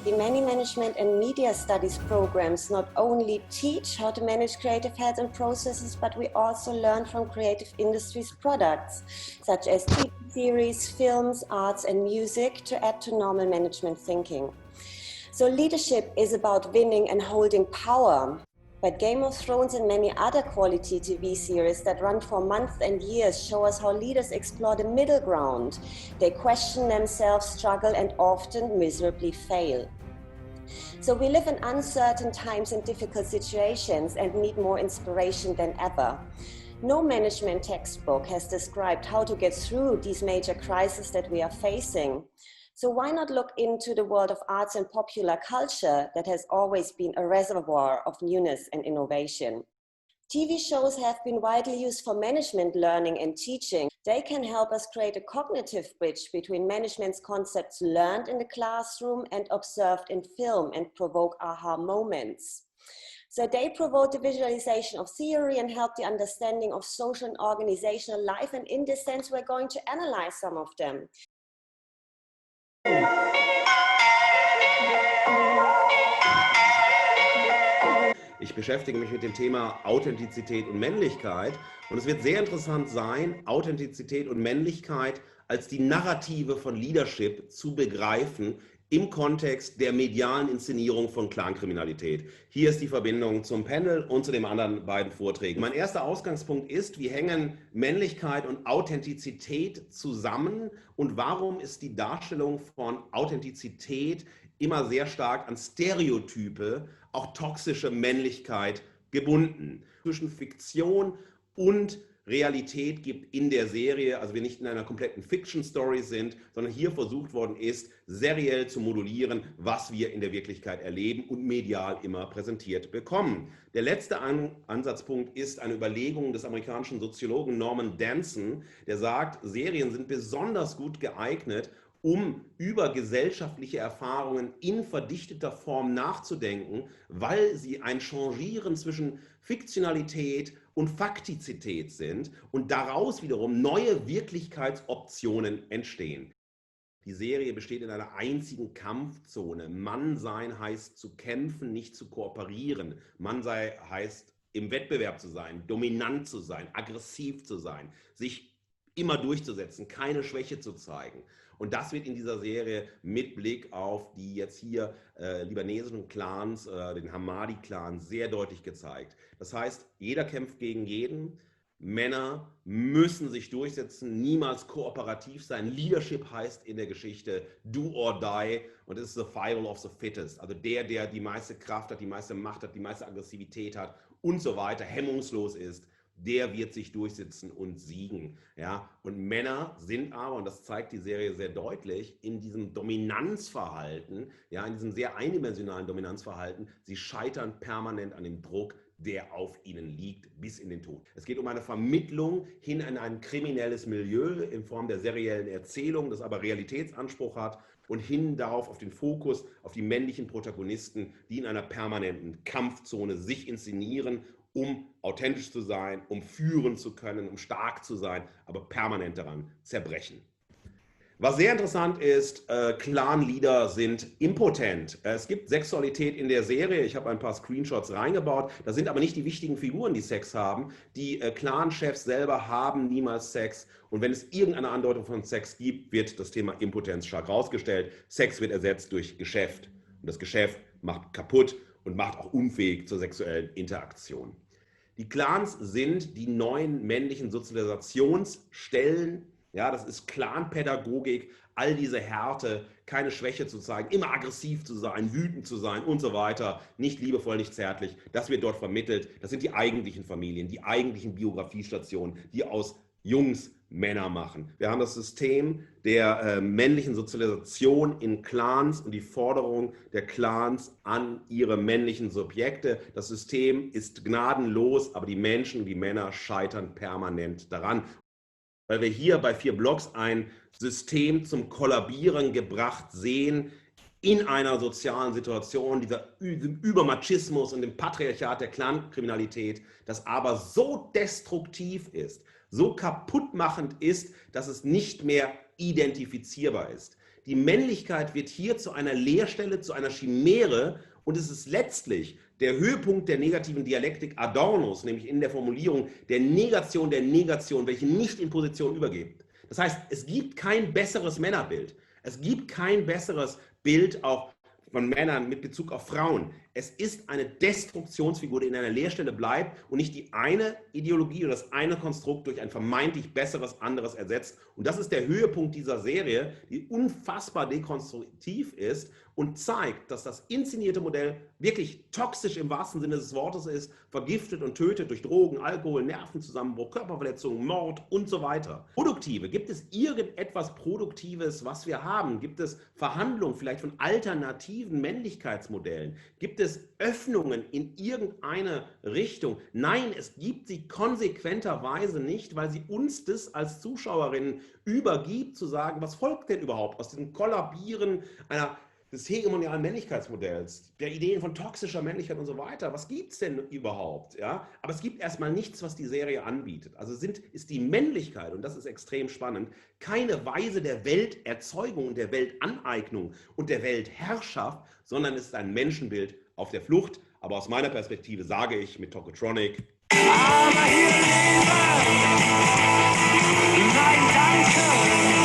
The many management and media studies programs not only teach how to manage creative health and processes, but we also learn from creative industries products, such as TV series, films, arts, and music to add to normal management thinking. So leadership is about winning and holding power. But Game of Thrones and many other quality TV series that run for months and years show us how leaders explore the middle ground. They question themselves, struggle, and often miserably fail. So we live in uncertain times and difficult situations and need more inspiration than ever. No management textbook has described how to get through these major crises that we are facing. So why not look into the world of arts and popular culture that has always been a reservoir of newness and innovation? TV shows have been widely used for management learning and teaching. They can help us create a cognitive bridge between management's concepts learned in the classroom and observed in film and provoke aha moments. So they provoke the visualization of theory and help the understanding of social and organizational life. And in this sense, we're going to analyze some of them. Ich beschäftige mich mit dem Thema Authentizität und Männlichkeit und es wird sehr interessant sein, Authentizität und Männlichkeit als die Narrative von Leadership zu begreifen im Kontext der medialen Inszenierung von Clankriminalität. Hier ist die Verbindung zum Panel und zu den anderen beiden Vorträgen. Mein erster Ausgangspunkt ist, wie hängen Männlichkeit und Authentizität zusammen und warum ist die Darstellung von Authentizität immer sehr stark an Stereotype, auch toxische Männlichkeit gebunden. Zwischen Fiktion und Realität gibt in der Serie, also wir nicht in einer kompletten Fiction-Story sind, sondern hier versucht worden ist, seriell zu modulieren, was wir in der Wirklichkeit erleben und medial immer präsentiert bekommen. Der letzte Ansatzpunkt ist eine Überlegung des amerikanischen Soziologen Norman Danson, der sagt, Serien sind besonders gut geeignet, um über gesellschaftliche Erfahrungen in verdichteter Form nachzudenken, weil sie ein Changieren zwischen Fiktionalität und Faktizität sind und daraus wiederum neue Wirklichkeitsoptionen entstehen. Die Serie besteht in einer einzigen Kampfzone. Mannsein heißt zu kämpfen, nicht zu kooperieren. Mannsein heißt im Wettbewerb zu sein, dominant zu sein, aggressiv zu sein, sich immer durchzusetzen, keine Schwäche zu zeigen. Und das wird in dieser Serie mit Blick auf die jetzt hier libanesischen Clans, den Hamadi-Clan, sehr deutlich gezeigt. Das heißt, jeder kämpft gegen jeden. Männer müssen sich durchsetzen, niemals kooperativ sein. Leadership heißt in der Geschichte do or die und es ist survival of the fittest. Also der die meiste Kraft hat, die meiste Macht hat, die meiste Aggressivität hat und so weiter, hemmungslos ist, der wird sich durchsetzen und siegen. Ja? Und Männer sind aber, und das zeigt die Serie sehr deutlich, in diesem Dominanzverhalten, ja, in diesem sehr eindimensionalen Dominanzverhalten, sie scheitern permanent an dem Druck, der auf ihnen liegt, bis in den Tod. Es geht um eine Vermittlung hin in ein kriminelles Milieu in Form der seriellen Erzählung, das aber Realitätsanspruch hat und hin darauf auf den Fokus auf die männlichen Protagonisten, die in einer permanenten Kampfzone sich inszenieren, um authentisch zu sein, um führen zu können, um stark zu sein, aber permanent daran zerbrechen. Was sehr interessant ist, Clan-Leader sind impotent. Es gibt Sexualität in der Serie, ich habe ein paar Screenshots reingebaut, das sind aber nicht die wichtigen Figuren, die Sex haben. Die Clan-Chefs selber haben niemals Sex und wenn es irgendeine Andeutung von Sex gibt, wird das Thema Impotenz stark rausgestellt. Sex wird ersetzt durch Geschäft und das Geschäft macht kaputt und macht auch unfähig zur sexuellen Interaktion. Die Clans sind die neuen männlichen Sozialisationsstellen. Ja, das ist Clanpädagogik, all diese Härte, keine Schwäche zu zeigen, immer aggressiv zu sein, wütend zu sein und so weiter, nicht liebevoll, nicht zärtlich. Das wird dort vermittelt. Das sind die eigentlichen Familien, die eigentlichen Biografiestationen, die aus Jungs Männer machen. Wir haben das System der männlichen Sozialisation in Clans und die Forderung der Clans an ihre männlichen Subjekte. Das System ist gnadenlos, aber die Menschen und die Männer scheitern permanent daran. Weil wir hier bei 4 Blocks ein System zum Kollabieren gebracht sehen, in einer sozialen Situation, diesem Übermachismus und dem Patriarchat der Clankriminalität, das aber so destruktiv ist, so kaputtmachend ist, dass es nicht mehr identifizierbar ist. die Männlichkeit wird hier zu einer Leerstelle, zu einer Chimäre und es ist letztlich der Höhepunkt der negativen Dialektik Adornos, nämlich in der Formulierung der Negation, welche nicht in Position übergeht. Das heißt, es gibt kein besseres Männerbild. Es gibt kein besseres Bild auch von Männern mit Bezug auf Frauen. Es ist eine Destruktionsfigur, die in einer Leerstelle bleibt und nicht die eine Ideologie oder das eine Konstrukt durch ein vermeintlich besseres anderes ersetzt. Und das ist der Höhepunkt dieser Serie, die unfassbar dekonstruktiv ist und zeigt, dass das inszenierte Modell wirklich toxisch im wahrsten Sinne des Wortes ist, vergiftet und tötet durch Drogen, Alkohol, Nervenzusammenbruch, Körperverletzungen, Mord und so weiter. Produktive, gibt es irgendetwas Produktives, was wir haben? Gibt es Verhandlungen vielleicht von alternativen Männlichkeitsmodellen? Gibt es Öffnungen in irgendeine Richtung? Nein, es gibt sie konsequenterweise nicht, weil sie uns das als Zuschauerinnen übergibt, zu sagen, was folgt denn überhaupt aus diesem Kollabieren des hegemonialen Männlichkeitsmodells, der Ideen von toxischer Männlichkeit und so weiter. Was gibt es denn überhaupt? Ja? Aber es gibt erstmal nichts, was die Serie anbietet. Also ist die Männlichkeit, und das ist extrem spannend, keine Weise der Welterzeugung und der Weltaneignung und der Weltherrschaft, sondern es ist ein Menschenbild auf der Flucht. Aber aus meiner Perspektive sage ich mit Tokotronic, aber hier leben, nein, danke.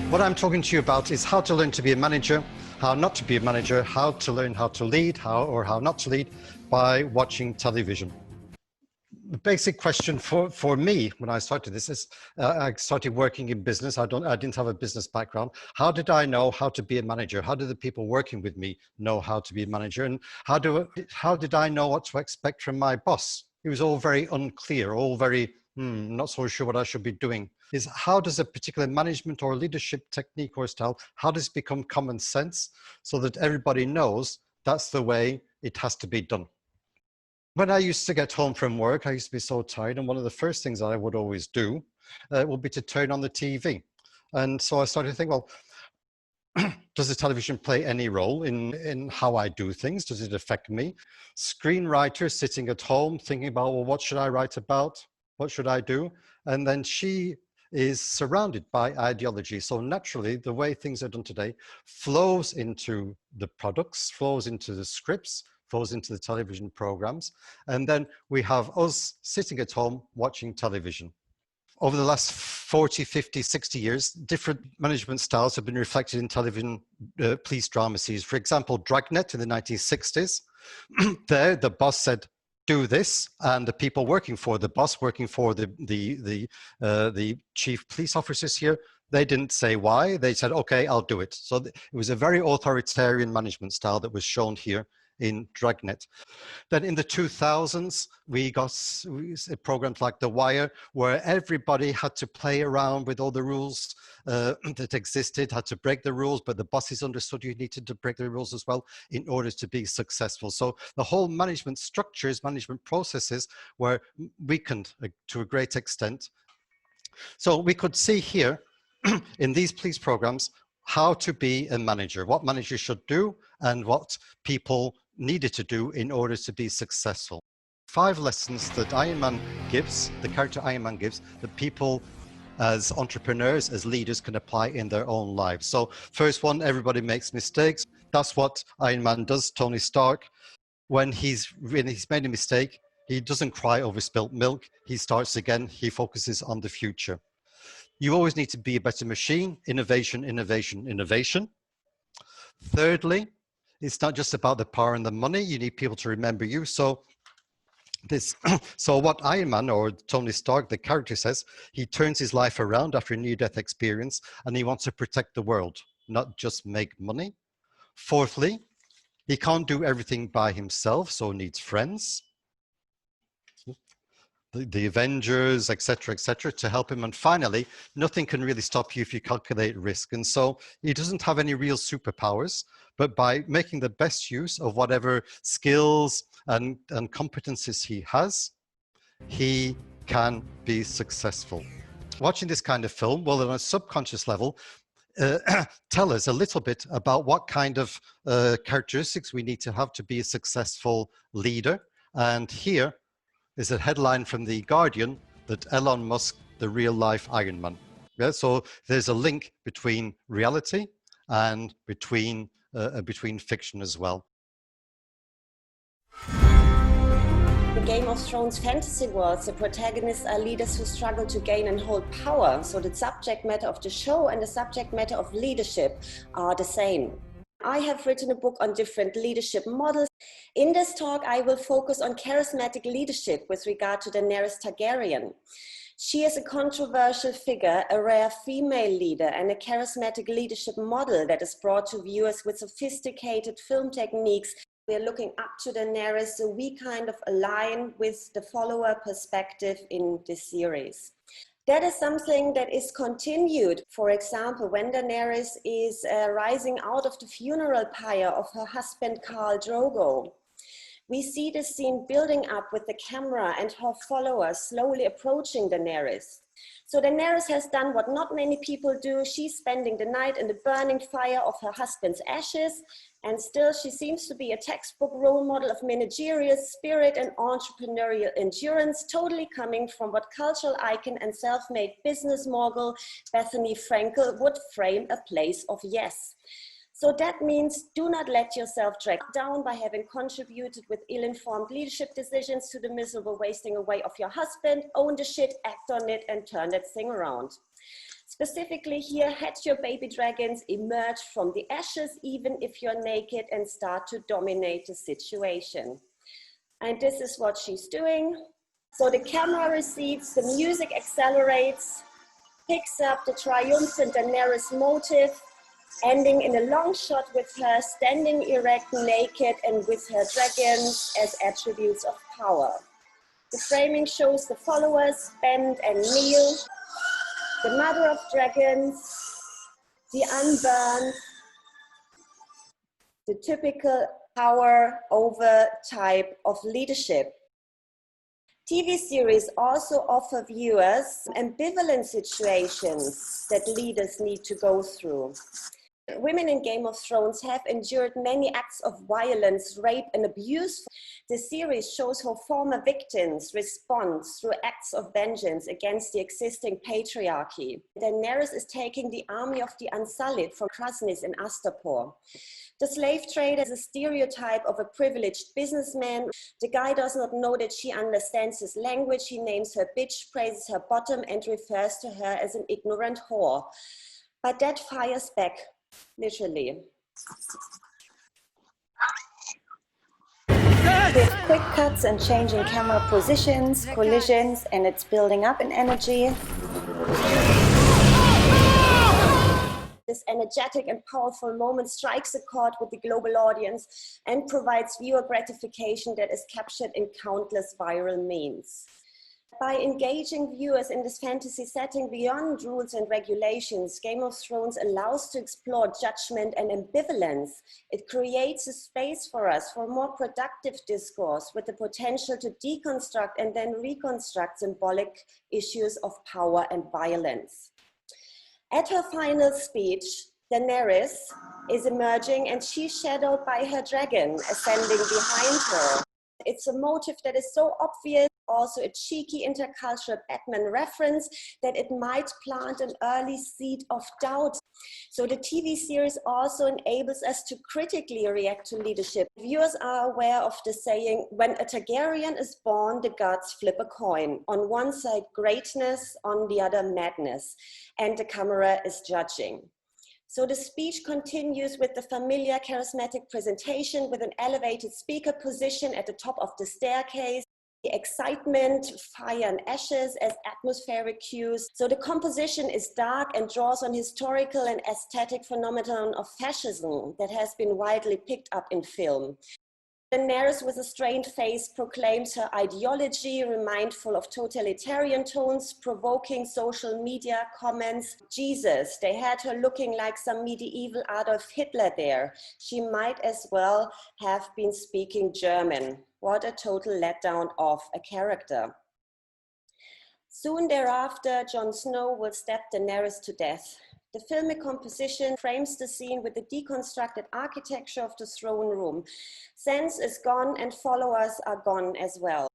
What I'm talking to you about is how to learn to be a manager, how not to be a manager, how to learn how to lead, how not to lead by watching television. The basic question for me when I started this is, I started working in business. I didn't have a business background. How did I know how to be a manager? How did the people working with me know how to be a manager? And how did I know what to expect from my boss? It was all very unclear, all very, not so sure what I should be doing. Is how does a particular management or leadership technique or style, how does it become common sense so that everybody knows that's the way it has to be done? When I used to get home from work, I used to be so tired, and one of the first things that I would always do would be to turn on the TV. And so I started to think, well, does the television play any role in how I do things? Does it affect me? Screenwriter sitting at home thinking about, well, what should I write about? What should I do? And then she is surrounded by ideology. So naturally, the way things are done today flows into the products, flows into the scripts, flows into the television programs. And then we have us sitting at home watching television. Over the last 40, 50, 60 years, different management styles have been reflected in television police drama series. For example, Dragnet in the 1960s, there the boss said, do this, and the people working for the boss, working for the chief police officers here, they didn't say why. They said, okay, I'll do it. So it was a very authoritarian management style that was shown here in Dragnet. Then in the 2000s, we got programs like The Wire, where everybody had to play around with all the rules that existed, had to break the rules, but the bosses understood you needed to break the rules as well in order to be successful. So the whole management structures, management processes were weakened to a great extent. So we could see here in these police programs how to be a manager, what managers should do, and what people needed to do in order to be successful. 5 lessons that Iron Man gives, the character Iron Man gives, that people as entrepreneurs, as leaders can apply in their own lives. So first one, everybody makes mistakes. That's what Iron Man does, Tony Stark. When he's made a mistake, he doesn't cry over spilt milk. He starts again, he focuses on the future. You always need to be a better machine, innovation, innovation, innovation. Thirdly, it's not just about the power and the money. You need people to remember you. So what Iron Man or Tony Stark, the character, says, he turns his life around after a near-death experience and he wants to protect the world, not just make money. Fourthly, he can't do everything by himself, so needs friends, the Avengers, etc., to help him. And finally, nothing can really stop you if you calculate risk. And so he doesn't have any real superpowers, but by making the best use of whatever skills and competencies he has, he can be successful. Watching this kind of film will, on a subconscious level, tell us a little bit about what kind of characteristics we need to have to be a successful leader. And here is a headline from The Guardian that Elon Musk, the real life Iron Man. Yeah, so there's a link between reality and between fiction as well. In Game of Thrones fantasy worlds, the protagonists are leaders who struggle to gain and hold power. So the subject matter of the show and the subject matter of leadership are the same. I have written a book on different leadership models. In this talk, I will focus on charismatic leadership with regard to Daenerys Targaryen. She is a controversial figure, a rare female leader, and a charismatic leadership model that is brought to viewers with sophisticated film techniques. We are looking up to Daenerys, so we kind of align with the follower perspective in this series. That is something that is continued. For example, when Daenerys is rising out of the funeral pyre of her husband, Khal Drogo, we see the scene building up with the camera and her followers slowly approaching Daenerys. So Daenerys has done what not many people do. She's spending the night in the burning fire of her husband's ashes, and still she seems to be a textbook role model of managerial spirit and entrepreneurial endurance, totally coming from what cultural icon and self-made business mogul Bethany Frankel would frame a place of yes. So that means do not let yourself drag down by having contributed with ill-informed leadership decisions to the miserable wasting away of your husband. Own the shit, act on it, and turn that thing around. Specifically here, hatch your baby dragons, emerge from the ashes, even if you're naked, and start to dominate the situation. And this is what she's doing. So the camera recedes, the music accelerates, picks up the triumphant Daenerys motive, ending in a long shot with her standing erect, naked, and with her dragons as attributes of power. The framing shows the followers bend and kneel, the mother of dragons, the unburned, the typical power over type of leadership. TV series also offer viewers ambivalent situations that leaders need to go through. Women in Game of Thrones have endured many acts of violence, rape, and abuse. The series shows how former victims respond through acts of vengeance against the existing patriarchy. Daenerys is taking the army of the Unsullied from Krasnis in Astapor. The slave trader is a stereotype of a privileged businessman. The guy does not know that she understands his language. He names her bitch, praises her bottom, and refers to her as an ignorant whore. But that fires back. Literally. With quick cuts and changing camera positions, collisions, and it's building up in energy. This energetic and powerful moment strikes a chord with the global audience and provides viewer gratification that is captured in countless viral memes. By engaging viewers in this fantasy setting beyond rules and regulations, Game of Thrones allows to explore judgment and ambivalence. It creates a space for us for more productive discourse with the potential to deconstruct and then reconstruct symbolic issues of power and violence. At her final speech, Daenerys is emerging and she's shadowed by her dragon ascending behind her. It's a motive that is so obvious, also a cheeky intercultural Batman reference, that it might plant an early seed of doubt. So the TV series also enables us to critically react to leadership. Viewers are aware of the saying, when a Targaryen is born, the gods flip a coin. On one side, greatness, on the other, madness. And the camera is judging. So the speech continues with the familiar charismatic presentation with an elevated speaker position at the top of the staircase, the excitement, fire and ashes as atmospheric cues. So the composition is dark and draws on historical and aesthetic phenomenon of fascism that has been widely picked up in film. Daenerys with a strained face proclaims her ideology, remindful of totalitarian tones, provoking social media comments. Jesus, they had her looking like some medieval Adolf Hitler there. She might as well have been speaking German. What a total letdown of a character. Soon thereafter, Jon Snow will stab Daenerys to death. The filmic composition frames the scene with the deconstructed architecture of the throne room. Sense is gone and followers are gone as well.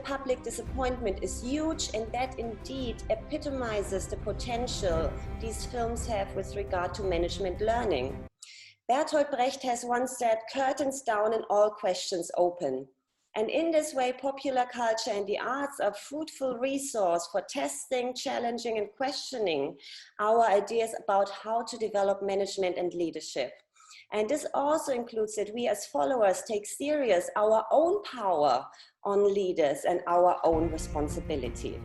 Public disappointment is huge, and that indeed epitomizes the potential these films have with regard to management learning. Bertolt Brecht has once said, "Curtains down and all questions open." And in this way, popular culture and the arts are a fruitful resource for testing, challenging, and questioning our ideas about how to develop management and leadership. And this also includes that we as followers take serious our own power on leaders and our own responsibility.